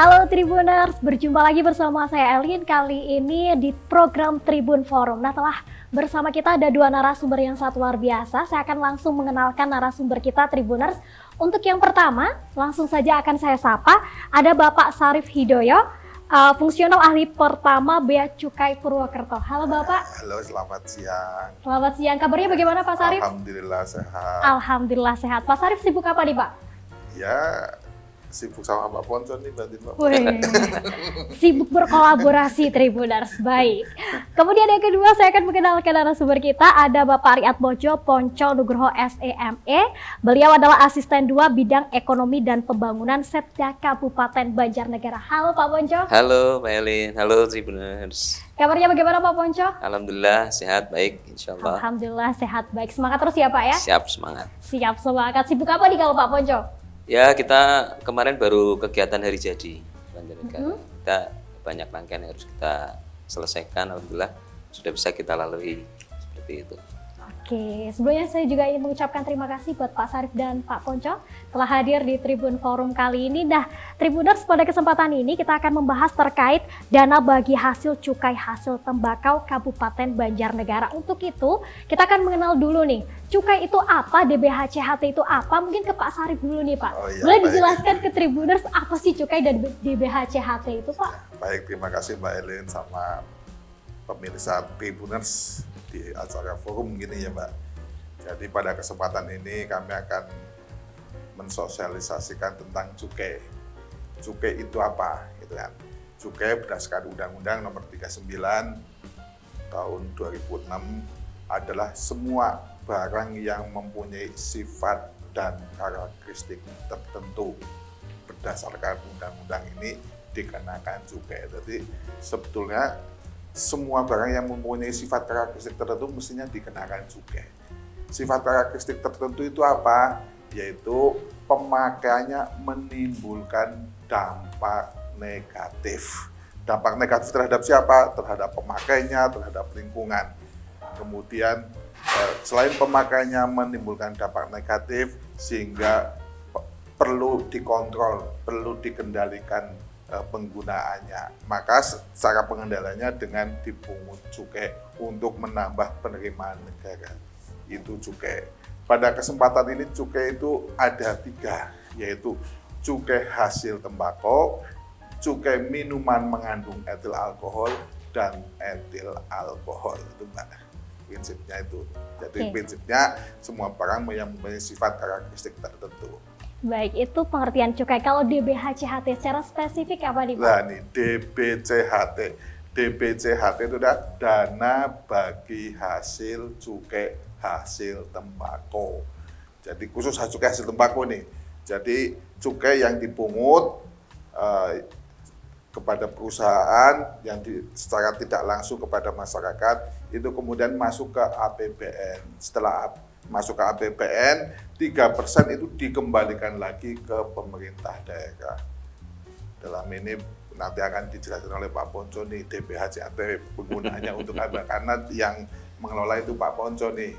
Halo Tribuners, berjumpa lagi bersama saya Elin kali ini di program Tribun Forum. Nah, telah bersama kita ada dua narasumber yang sangat luar biasa. Saya akan langsung mengenalkan narasumber kita Tribuners. Untuk yang pertama, langsung saja akan saya sapa. Ada Bapak Sarif Hidoyo, fungsional ahli pertama Bea Cukai Purwokerto. Halo Bapak. Halo, selamat siang. Selamat siang. Kabarnya bagaimana Pak Sarif? Alhamdulillah sehat. Alhamdulillah sehat. Pak Sarif sibuk apa nih Pak? Ya, sibuk sama Pak Poncon nih berarti Pak. Wih, sibuk berkolaborasi Tribuners, baik. Kemudian yang kedua saya akan mengenalkan narasumber kita, ada Bapak Riat Bojo Ponco Nugroho SEME. Beliau adalah asisten 2 bidang ekonomi dan pembangunan Setda Kabupaten Banjarnegara. Halo Pak Ponco. Halo Mbak Elin, halo Tribuners. Kabarnya bagaimana Pak Ponco? Alhamdulillah sehat, baik insya Allah. Alhamdulillah sehat, baik. Semangat terus ya Pak ya? Siap, semangat. Siap, semangat. Sibuk apa nih kalau Pak Ponco? Ya, kita kemarin baru kegiatan hari jadi Banjarnegara. Kita banyak rangkaian yang harus kita selesaikan, alhamdulillah sudah bisa kita lalui seperti itu. Oke, sebelumnya saya juga ingin mengucapkan terima kasih buat Pak Sarif dan Pak Ponco telah hadir di Tribun Forum kali ini. Nah, Tribuners, pada kesempatan ini kita akan membahas terkait dana bagi hasil cukai hasil tembakau Kabupaten Banjarnegara. Untuk itu, kita akan mengenal dulu nih, cukai itu apa, DBHCHT itu apa? Mungkin ke Pak Sarif dulu nih Pak. Oh, iya, boleh baik. dijelaskan ke Tribuners apa sih cukai dan DBHCHT itu Pak? Baik, terima kasih Mbak Elin sama pemirsa Tribuners di acara forum gini ya Mbak. Jadi pada kesempatan ini kami akan mensosialisasikan tentang cukai. Cukai itu apa? Gitu kan. Cukai berdasarkan Undang-Undang Nomor 39 tahun 2006 adalah semua barang yang mempunyai sifat dan karakteristik tertentu. Berdasarkan undang-undang ini dikenakan cukai. Jadi sebetulnya semua barang yang mempunyai sifat karakteristik tertentu mestinya dikenakan cukai. Sifat karakteristik tertentu itu apa? Yaitu pemakaiannya menimbulkan dampak negatif. Dampak negatif terhadap siapa? Terhadap pemakainya, terhadap lingkungan. Kemudian selain pemakaiannya menimbulkan dampak negatif, sehingga perlu dikontrol, perlu dikendalikan penggunaannya. Maka cara pengendaliannya dengan dipungut cukai untuk menambah penerimaan negara. Itu cukai. Pada kesempatan ini cukai itu ada 3, yaitu cukai hasil tembakau, cukai minuman mengandung etil alkohol, dan etil alkohol. Itu Mbak, prinsipnya itu. Jadi prinsipnya semua barang yang mempunyai sifat karakteristik tertentu. Baik, itu pengertian cukai. Kalau DBHCHT secara spesifik apa nih Pak? Nah nih, DBCHT. DBCHT itu adalah dana bagi hasil cukai hasil tembakau. Jadi khusus cukai hasil tembakau nih. Jadi cukai yang dipungut kepada perusahaan yang secara tidak langsung kepada masyarakat itu kemudian masuk ke APBN. Setelah masuk ke APBN, 3% itu dikembalikan lagi ke pemerintah daerah. Dalam ini nanti akan dijelaskan oleh Pak Ponco nih, DBHCHT penggunaannya untuk apa? Karena yang mengelola itu Pak Ponco nih.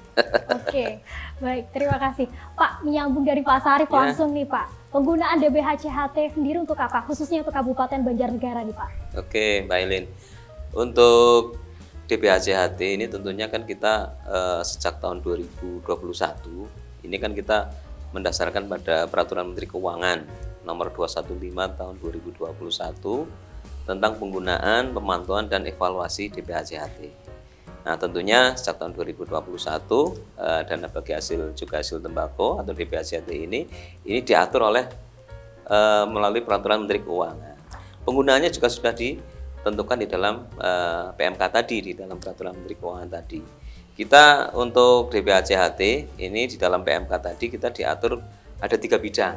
Oke, baik, terima kasih. Pak, menyambung dari Pak Sarif langsung nih Pak. Penggunaan DBHCHT sendiri untuk apa? Khususnya untuk Kabupaten Banjarnegara nih Pak. Oke, Mbak Elin. Untuk DBHCHT ini tentunya kan kita sejak tahun 2021 ini kan kita mendasarkan pada Peraturan Menteri Keuangan Nomor 215 tahun 2021 tentang penggunaan, pemantauan dan evaluasi DBHCHT. Nah, tentunya sejak tahun 2021 dana bagi hasil cukai hasil tembakau atau DBHCHT ini diatur oleh melalui Peraturan Menteri Keuangan. Penggunaannya juga sudah ditentukan di dalam PMK tadi, di dalam Peraturan Menteri Keuangan tadi. Kita untuk DBHCHT ini di dalam PMK tadi kita diatur ada 3 bidang.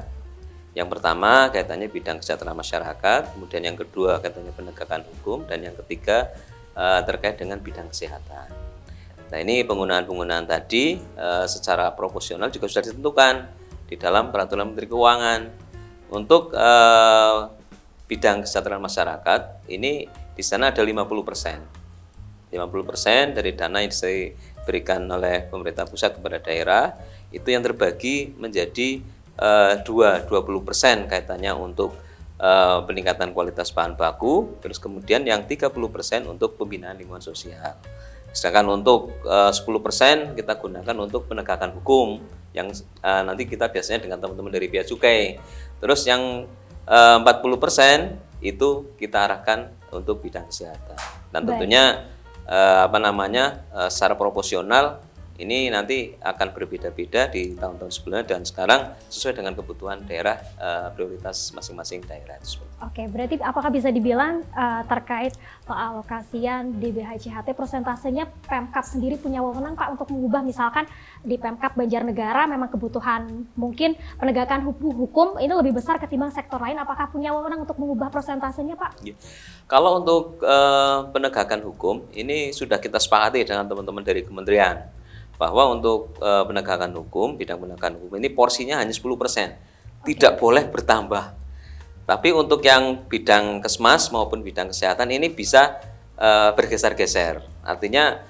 Yang pertama kaitannya bidang kesejahteraan masyarakat, kemudian yang kedua kaitannya penegakan hukum, dan yang ketiga terkait dengan bidang kesehatan. Nah, ini penggunaan tadi secara proporsional juga sudah ditentukan di dalam Peraturan Menteri Keuangan. Untuk bidang kesejahteraan masyarakat ini di sana ada 50%. 50% dari dana yang diberikan oleh pemerintah pusat kepada daerah itu yang terbagi menjadi 20% kaitannya untuk peningkatan kualitas bahan baku, terus kemudian yang 30% untuk pembinaan lingkungan sosial. Sedangkan untuk 10% kita gunakan untuk penegakan hukum yang nanti kita biasanya dengan teman-teman dari Bea Cukai. Terus yang 40% itu kita arahkan untuk bidang kesehatan. Dan tentunya secara proporsional ini nanti akan berbeda-beda di tahun-tahun sebelumnya dan sekarang sesuai dengan kebutuhan daerah, prioritas masing-masing daerah. Oke, berarti apakah bisa dibilang terkait pengalokasian DBHCHT persentasenya Pemkab sendiri punya wewenang Pak untuk mengubah, misalkan di Pemkab Banjarnegara memang kebutuhan mungkin penegakan hukum ini lebih besar ketimbang sektor lain, apakah punya wewenang untuk mengubah persentasenya Pak? Ya. Kalau untuk penegakan hukum ini sudah kita sepakati dengan teman-teman dari kementerian bahwa untuk penegakan hukum, bidang penegakan hukum ini porsinya hanya 10%, tidak boleh bertambah. Tapi untuk yang bidang kesmas maupun bidang kesehatan ini bisa bergeser-geser. Artinya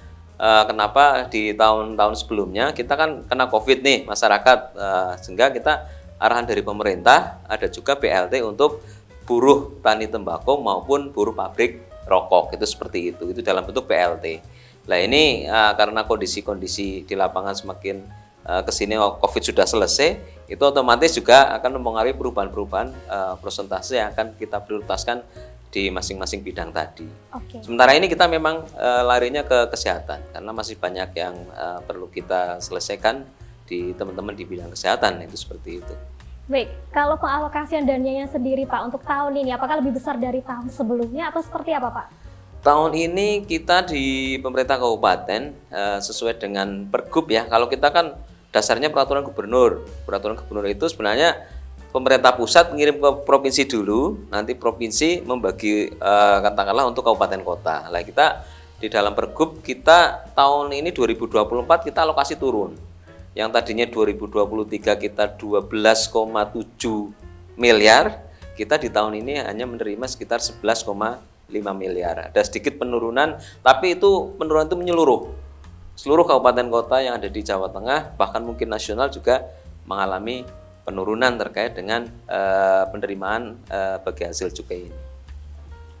kenapa di tahun-tahun sebelumnya kita kan kena COVID nih masyarakat, sehingga kita arahan dari pemerintah ada juga BLT untuk buruh tani tembakau maupun buruh pabrik rokok, itu seperti itu dalam bentuk BLT. Nah ini karena kondisi-kondisi di lapangan semakin kesini COVID sudah selesai, itu otomatis juga akan mempengaruhi perubahan-perubahan persentase yang akan kita prioritaskan di masing-masing bidang tadi. Sementara ini kita memang larinya ke kesehatan karena masih banyak yang perlu kita selesaikan di teman-teman di bidang kesehatan, itu seperti itu. Baik, kalau pengalokasian dananya sendiri Pak untuk tahun ini apakah lebih besar dari tahun sebelumnya atau seperti apa Pak? Tahun ini kita di pemerintah kabupaten sesuai dengan pergub ya. Kalau kita kan dasarnya peraturan gubernur. Peraturan gubernur itu sebenarnya pemerintah pusat mengirim ke provinsi dulu, nanti provinsi membagi katakanlah untuk kabupaten kota. Nah kita di dalam pergub kita tahun ini 2024 kita alokasi turun. Yang tadinya 2023 kita 12,7 miliar, kita di tahun ini hanya menerima sekitar 11,5 miliar. Ada sedikit penurunan, tapi itu penurunan itu menyeluruh. Seluruh kabupaten kota yang ada di Jawa Tengah, bahkan mungkin nasional juga mengalami penurunan terkait dengan penerimaan bagi hasil cukai ini.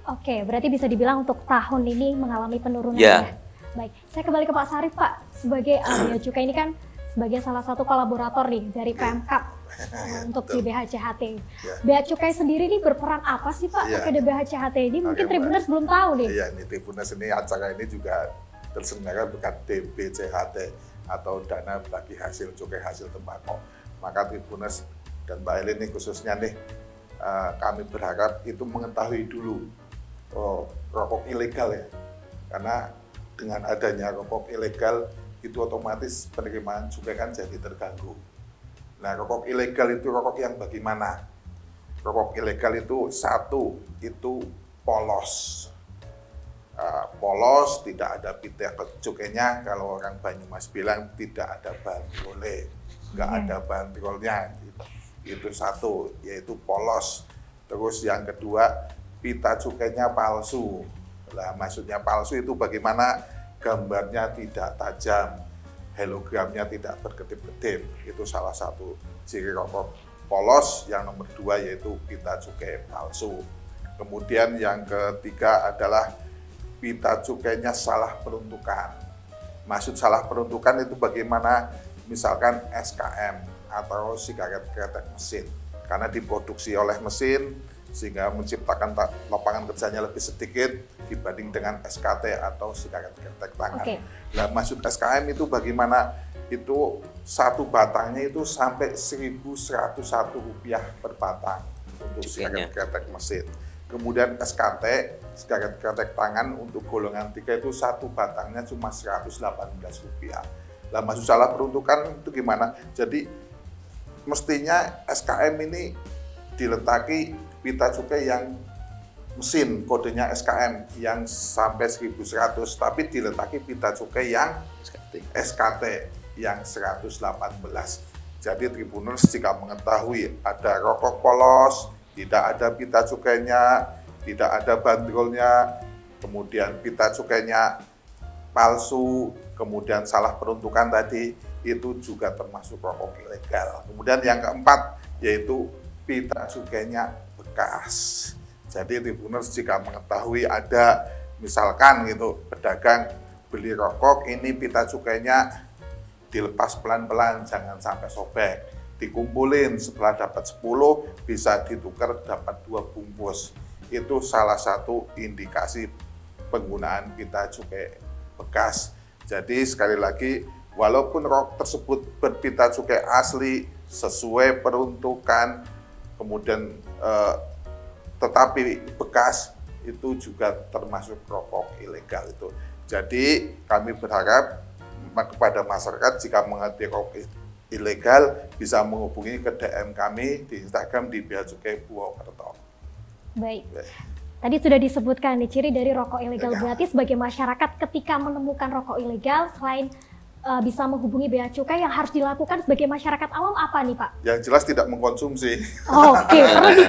Oke, berarti bisa dibilang untuk tahun ini mengalami penurunan ya. Baik, saya kembali ke Pak Sarif Pak. Sebagai Bea Cukai ini kan sebagai salah satu kolaborator nih dari Pemkab untuk di BHCHT. Bea Cukai sendiri ini berperan apa sih Pak pakai BHCHT ini? Mungkin Tribuners belum tahu nih. Iya, ini Tribuners ini acara ini juga terselenggara berkat DBCHT atau dana bagi hasil cukai hasil tembakau. Maka Tribuners dan Mbak Elin nih khususnya nih kami berharap itu mengetahui dulu rokok ilegal ya. Karena dengan adanya rokok ilegal itu otomatis penerimaan cukai kan jadi terganggu. Nah, rokok ilegal itu rokok yang bagaimana? Rokok ilegal itu satu, itu polos. Polos, tidak ada pita cukainya, kalau orang Banyumas bilang tidak ada bandrolnya, nggak ada bandrolnya. Itu satu, yaitu polos. Terus yang kedua, pita cukainya palsu. Nah, maksudnya palsu itu bagaimana? Gambarnya tidak tajam, hologramnya tidak berkedip-kedip, itu salah satu ciri rokok polos. Yang nomor dua yaitu pita cukai palsu. Kemudian yang ketiga adalah pita cukainya salah peruntukan. Maksud salah peruntukan itu bagaimana? Misalkan SKM atau sigaret kretek mesin, karena diproduksi oleh mesin sehingga menciptakan lapangan kerjanya lebih sedikit dibanding dengan SKT atau sigaret kretek tangan. Nah, maksud SKM itu bagaimana? Itu satu batangnya itu sampai Rp1.101 per batang untuk sigaret kretek mesin. Kemudian SKT, sigaret kretek tangan untuk golongan 3 itu satu batangnya cuma Rp118. Nah, maksud salah peruntukan itu gimana? Jadi mestinya SKM ini diletaki pita cukai yang mesin, kodenya SKM yang sampai 1.100, tapi diletaki pita cukai yang SKT yang 118. Jadi Tribuners jika mengetahui ada rokok polos, tidak ada pita cukainya, tidak ada bandrolnya, kemudian pita cukainya palsu, kemudian salah peruntukan tadi, itu juga termasuk rokok ilegal. Kemudian yang keempat yaitu pita cukainya bekas. Jadi Tribuners jika mengetahui ada misalkan gitu pedagang beli rokok, ini pita cukainya dilepas pelan-pelan, jangan sampai sobek. Dikumpulin, setelah dapat 10 bisa ditukar dapat 2 bungkus. Itu salah satu indikasi penggunaan pita cukai bekas. Jadi sekali lagi, walaupun rokok tersebut berpita cukai asli sesuai peruntukan, kemudian tetapi bekas, itu juga termasuk rokok ilegal itu. Jadi kami berharap kepada masyarakat jika mengerti rokok ilegal bisa menghubungi ke DM kami di Instagram di Bea Cukai Purwokerto. Baik. Tadi sudah disebutkan nih ciri dari rokok ilegal. Ya. Berarti sebagai masyarakat ketika menemukan rokok ilegal, selain bisa menghubungi Bea Cukai, yang harus dilakukan sebagai masyarakat awam apa nih Pak? Yang jelas tidak mengkonsumsi. Oke,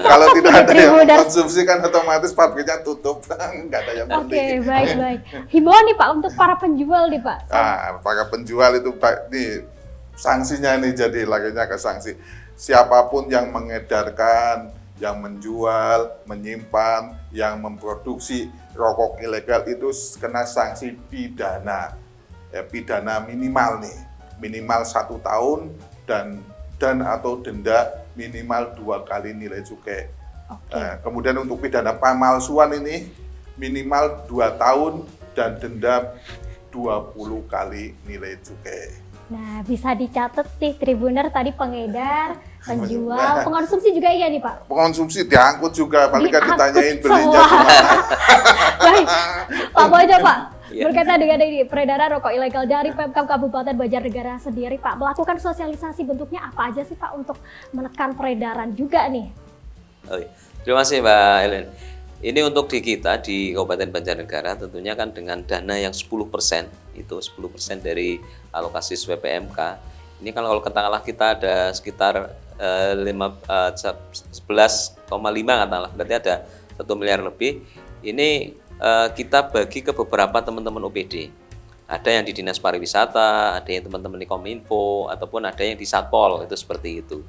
Kalau tidak ada yang Tribuners. mengkonsumsi kan otomatis pabriknya tutup, nggak ada yang Oke, beli. baik. Himbauan nih Pak untuk para penjual nih Pak. Nah, para penjual itu nih sanksinya nih, jadi lakinya ke sanksi. Siapapun yang mengedarkan, yang menjual, menyimpan, yang memproduksi rokok ilegal itu kena sanksi pidana. Ya, pidana minimal nih, minimal 1 tahun dan atau denda minimal 2 kali nilai cukai. Oke. Kemudian untuk pidana pemalsuan ini minimal 2 tahun dan denda 20 kali nilai cukai. Nah, bisa dicatat nih Tribuner tadi pengedar, penjual, pengonsumsi juga iya nih Pak. Pengonsumsi diangkut juga, paling kan Diangkut ditanyain belinya semua. di mana. Baik, Pak Bojo Pak, Iya. berkaitan dengan ini peredaran rokok ilegal dari Pemkab Kabupaten Banjarnegara sendiri Pak, melakukan sosialisasi bentuknya apa aja sih Pak untuk menekan peredaran juga nih? Oh, iya. Terima kasih Mbak Ellen. Ini untuk di kita di Kabupaten Banjarnegara tentunya kan dengan dana yang 10%, itu 10% dari alokasi PMK. Ini kan kalau katakanlah kita ada sekitar 11,5 katakanlah, berarti ada 1 miliar lebih. Ini kita bagi ke beberapa teman-teman OPD. Ada yang di Dinas Pariwisata, ada yang teman-teman di Kominfo, ataupun ada yang di Satpol, itu seperti itu.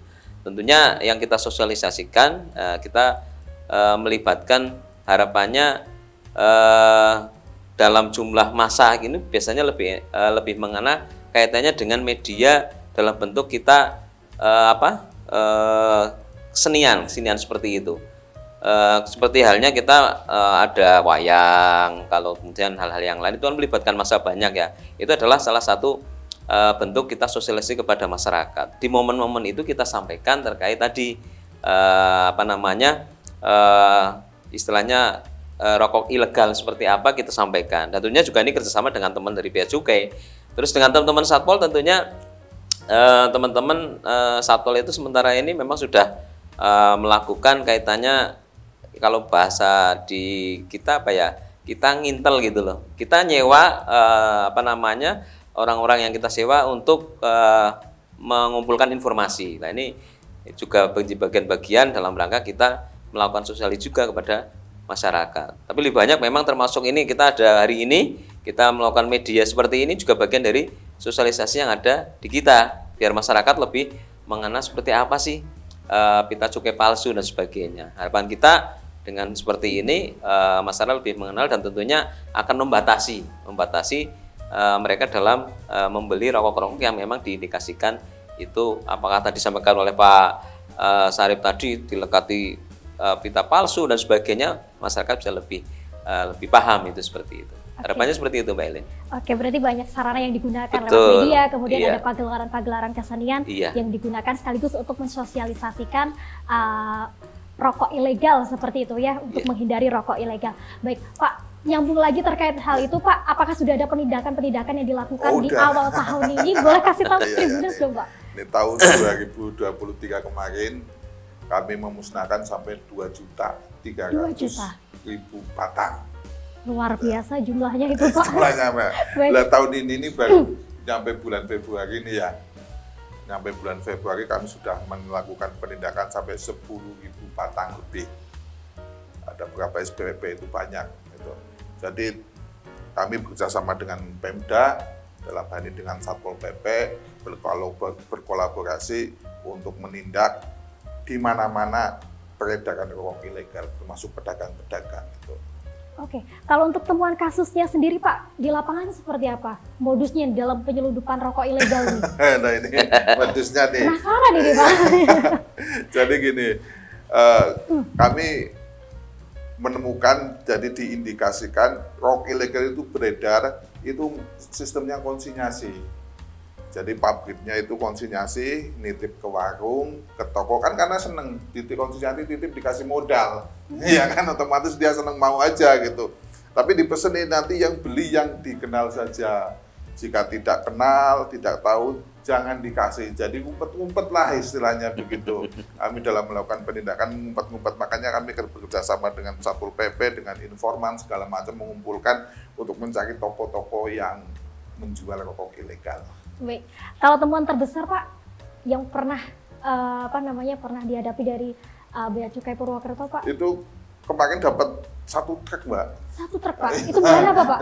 Tentunya yang kita sosialisasikan, kita melibatkan harapannya dalam jumlah massa ini biasanya lebih mengena kaitannya dengan media dalam bentuk kita kesenian seperti itu. Seperti halnya kita ada wayang, kalau kemudian hal-hal yang lain itu kan melibatkan massa banyak ya. Itu adalah salah satu bentuk kita sosialisasi kepada masyarakat. Di momen-momen itu kita sampaikan terkait tadi istilahnya rokok ilegal seperti apa kita sampaikan. Dan tentunya juga ini kerjasama dengan teman dari Bea Cukai. Terus dengan teman-teman Satpol tentunya teman-teman Satpol itu sementara ini memang sudah melakukan kaitannya, kalau bahasa di kita kita ngintel gitu loh. Kita nyewa orang-orang yang kita sewa untuk mengumpulkan informasi. Nah ini juga bagian-bagian dalam rangka kita melakukan sosialisasi juga kepada masyarakat. Tapi lebih banyak memang termasuk ini kita ada hari ini kita melakukan media seperti ini juga bagian dari sosialisasi yang ada di kita biar masyarakat lebih mengenal seperti apa sih pita cukai palsu dan sebagainya. Harapan kita dengan seperti ini masyarakat lebih mengenal dan tentunya akan membatasi mereka dalam membeli rokok-rokok yang memang diindikasikan itu apakah tadi disampaikan oleh Pak Sarip tadi dilekati pita palsu dan sebagainya, masyarakat bisa lebih paham itu seperti itu. Harapannya seperti itu Mbak Elin. Oke, berarti banyak sarana yang digunakan lewat Betul. media, kemudian Iya. ada pagelaran-pagelaran kesenian Iya. yang digunakan sekaligus untuk mensosialisasikan rokok ilegal seperti itu ya, untuk Iya. menghindari rokok ilegal. Baik, Pak, nyambung lagi terkait hal itu Pak, apakah sudah ada penindakan-penindakan yang dilakukan di Udah. awal tahun ini? Boleh kasih tahu Iya, Tribuners iya. dong Pak? Ini tahun 2023 kemarin kami memusnahkan sampai 2.300.000 batang. Luar biasa jumlahnya itu Pak. Jumlahnya Mbak. Baik. Lah tahun ini baru nyampe bulan Februari ini ya. Nyampe bulan Februari kami sudah melakukan penindakan sampai 10.000 batang lebih. Ada berapa SPP itu banyak. Gitu. Jadi kami bekerjasama dengan Pemda, dalam hal ini dengan Satpol PP, berkolaborasi untuk menindak di mana-mana peredaran rokok ilegal, termasuk pedagang-pedagang itu. Oke, kalau untuk temuan kasusnya sendiri Pak, di lapangan seperti apa modusnya dalam penyelundupan rokok ilegal nih? Nah ini modusnya nih. Penasaran ini Pak. Jadi gini, kami menemukan, jadi diindikasikan rokok ilegal itu beredar, itu sistemnya konsinyasi. Jadi pabriknya itu konsinyasi, nitip ke warung, ke toko, kan karena seneng, titip konsinyasi, titip dikasih modal. Ya kan, otomatis dia seneng mau aja gitu. Tapi dipesenin nanti yang beli yang dikenal saja. Jika tidak kenal, tidak tahu, jangan dikasih. Jadi ngumpet-ngumpet lah istilahnya begitu. Kami dalam melakukan penindakan ngumpet-ngumpet, makanya kami bekerja sama dengan Satpol PP, dengan informan segala macam, mengumpulkan untuk mencari toko-toko yang menjual rokok ilegal. Baik, kalau temuan terbesar Pak yang pernah pernah dihadapi dari Bea Cukai Purwokerto Pak? Itu kemarin dapat 1 truk Mbak. 1 truk Pak, itu bulan apa Pak?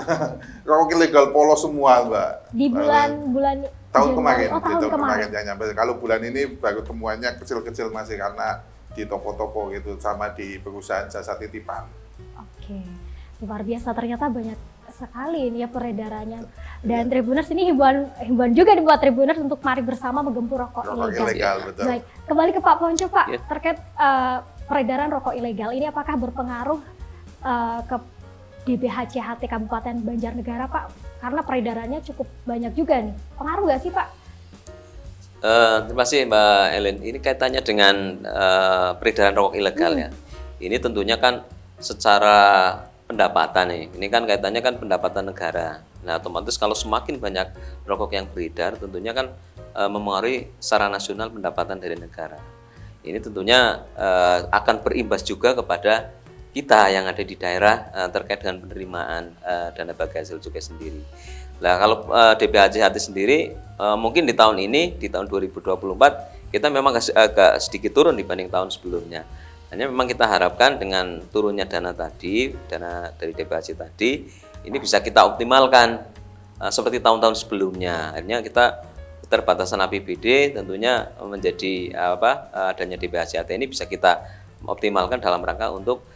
Rokok ilegal polos semua Mbak. Di bulan tahun kemarin, oh, tahun kemarin yang nyampe. Kalau bulan ini baru temuannya kecil-kecil masih karena di toko-toko gitu sama di perusahaan jasa titipan. Oke, luar biasa, ternyata banyak sekali ini ya peredarannya. Dan Tribuners ini himbauan juga nih buat Tribuners untuk mari bersama menggempur rokok ilegal. Betul. Baik, kembali ke Pak Ponco Pak, Ya. terkait peredaran rokok ilegal ini apakah berpengaruh ke DBHCHT Kabupaten Banjarnegara Pak? Karena peredarannya cukup banyak juga nih. Pengaruh nggak sih Pak? Terima kasih Mbak Ellen. Ini kaitannya dengan peredaran rokok ilegal ya. Ini tentunya kan secara pendapatan nih. Ini kan kaitannya kan pendapatan negara. Nah, otomatis kalau semakin banyak rokok yang beredar, tentunya kan mempengaruhi secara nasional pendapatan dari negara. Ini tentunya akan berimbas juga kepada kita yang ada di daerah terkait dengan penerimaan dana bagi hasil cukai sendiri. Nah, kalau DBHCHT sendiri mungkin di tahun ini, di tahun 2024 kita memang agak sedikit turun dibanding tahun sebelumnya. Hanya memang kita harapkan dengan turunnya dana tadi, dana dari DBHC tadi, ini bisa kita optimalkan seperti tahun-tahun sebelumnya. Akhirnya kita keterbatasan APBD tentunya menjadi adanya DBHCHT ini bisa kita optimalkan dalam rangka untuk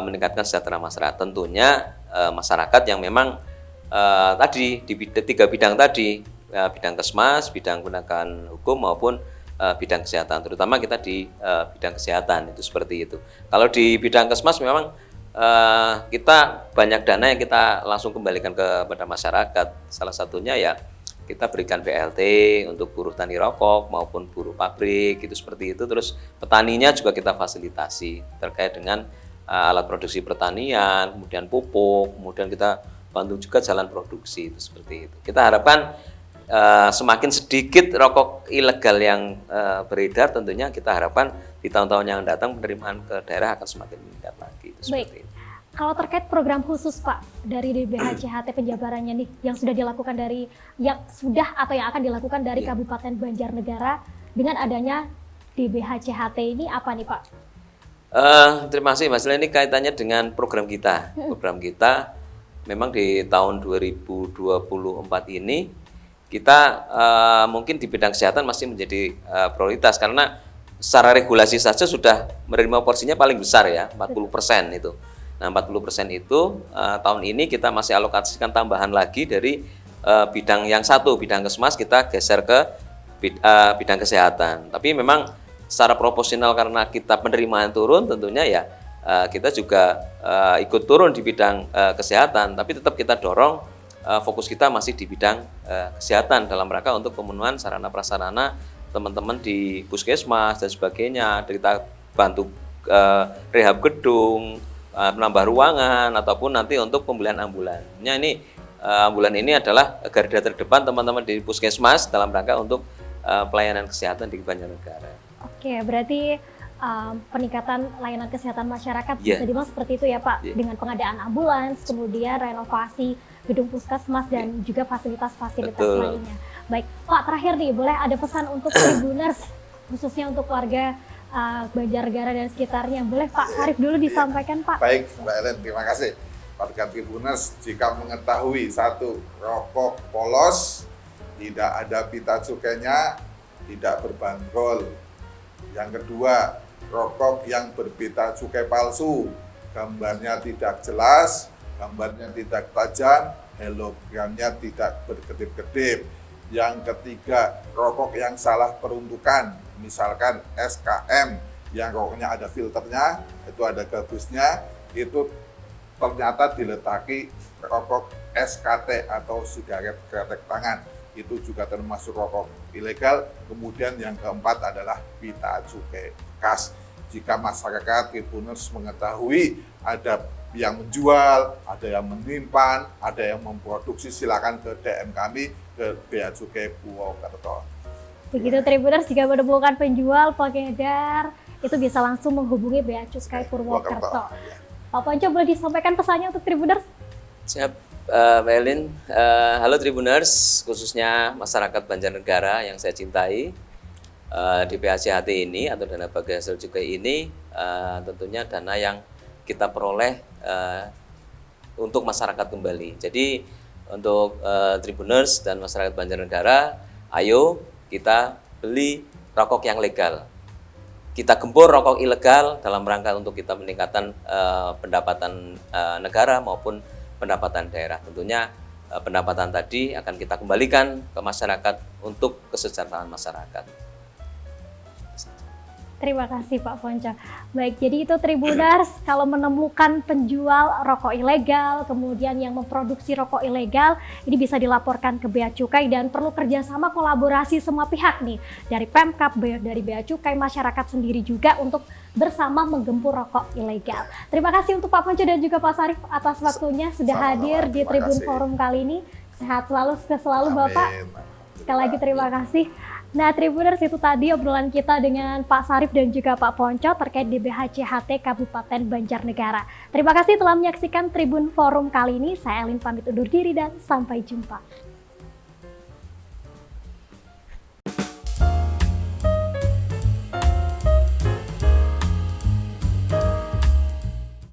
meningkatkan sejahtera masyarakat. Tentunya masyarakat yang memang tadi di 3 bidang tadi, bidang Kesmas, bidang penegakan hukum maupun bidang kesehatan, terutama kita di bidang kesehatan itu seperti itu. Kalau di bidang Kesmas memang kita banyak dana yang kita langsung kembalikan kepada masyarakat. Salah satunya ya kita berikan BLT untuk buruh tani rokok maupun buruh pabrik gitu seperti itu. Terus petaninya juga kita fasilitasi terkait dengan alat produksi pertanian, kemudian pupuk, kemudian kita bantu juga jalan produksi itu seperti itu. Kita harapkan semakin sedikit rokok ilegal yang beredar, tentunya kita harapkan di tahun-tahun yang datang penerimaan ke daerah akan semakin meningkat lagi. Itu seperti itu. Kalau terkait program khusus Pak dari DBHCHT penjabarannya nih yang sudah dilakukan dari yang sudah atau yang akan dilakukan dari Kabupaten Banjarnegara dengan adanya DBHCHT ini apa nih Pak? Terima kasih Mas. Ini kaitannya dengan program kita. Program kita memang di tahun 2024 ini kita mungkin di bidang kesehatan masih menjadi prioritas karena secara regulasi saja sudah menerima porsinya paling besar ya, 40% itu. Nah, 40% itu tahun ini kita masih alokasikan tambahan lagi dari bidang yang satu, bidang Kesmas kita geser ke bidang kesehatan. Tapi memang secara proporsional karena kita penerimaan turun tentunya ya kita juga ikut turun di bidang kesehatan, tapi tetap kita dorong fokus kita masih di bidang kesehatan dalam rangka untuk pemenuhan sarana prasarana teman-teman di puskesmas dan sebagainya. Kita bantu rehab gedung, menambah ruangan ataupun nanti untuk pembelian ambulannya. Ini ambulan ini adalah garda terdepan teman-teman di puskesmas dalam rangka untuk pelayanan kesehatan di Banjarnegara. Oke, berarti peningkatan layanan kesehatan masyarakat bisa dibilang seperti itu ya Pak, dengan pengadaan ambulans, kemudian renovasi gedung puskesmas dan juga fasilitas-fasilitas lainnya. Baik, Pak, terakhir nih, boleh ada pesan untuk Tribuners khususnya untuk warga Banjarnegara dan sekitarnya. Boleh Pak Arif dulu disampaikan Pak. Baik Mbak Ellen, terima kasih. Warga Tribuners jika mengetahui satu, rokok polos, tidak ada pita cukainya, tidak berbandrol. Yang kedua, rokok yang berbeda cukai palsu, gambarnya tidak jelas, gambarnya tidak tajam, hologramnya tidak berkedip-kedip. Yang ketiga, rokok yang salah peruntukan, misalkan SKM yang rokoknya ada filternya, itu ada gabusnya, itu ternyata diletaki rokok SKT atau sigaret kretek tangan. Itu juga termasuk rokok ilegal. Kemudian yang keempat adalah pita cukai bekas. Jika masyarakat Tribuners mengetahui ada yang menjual, ada yang menyimpan, ada yang memproduksi, silakan ke DM kami ke Bea Cukai Purwokerto. Begitu Tribuners, jika menemukan penjual, pengedar, itu bisa langsung menghubungi Bea Cukai Purwokerto. Ya. Pak Ponco, boleh disampaikan pesannya untuk Tribuners? Siap, Mbak Elin. Halo Tribuners, khususnya masyarakat Banjarnegara yang saya cintai. DPACHT ini atau dana bagi hasil cukai ini tentunya dana yang kita peroleh untuk masyarakat kembali. Jadi untuk Tribuners dan masyarakat Banjarnegara, ayo kita beli rokok yang legal. Kita gempur rokok ilegal dalam rangka untuk kita meningkatkan pendapatan negara maupun pendapatan daerah. Tentunya pendapatan tadi akan kita kembalikan ke masyarakat untuk kesejahteraan masyarakat. Terima kasih Pak Ponco. Baik, jadi itu Tribuners, kalau menemukan penjual rokok ilegal, kemudian yang memproduksi rokok ilegal, ini bisa dilaporkan ke Bea Cukai dan perlu kerjasama kolaborasi semua pihak nih, dari Pemkab, dari Bea Cukai, masyarakat sendiri juga untuk bersama menggempur rokok ilegal. Terima kasih untuk Pak Ponco dan juga Pak Sarif atas waktunya sudah hadir di Tribun Forum kali ini. Sehat selalu, sukses selalu Bapak. Sekali lagi terima kasih. Nah, Tribuners, itu tadi obrolan kita dengan Pak Sarif dan juga Pak Ponco terkait DBHCHT Kabupaten Banjarnegara. Terima kasih telah menyaksikan Tribun Forum kali ini. Saya Elin pamit undur diri dan sampai jumpa.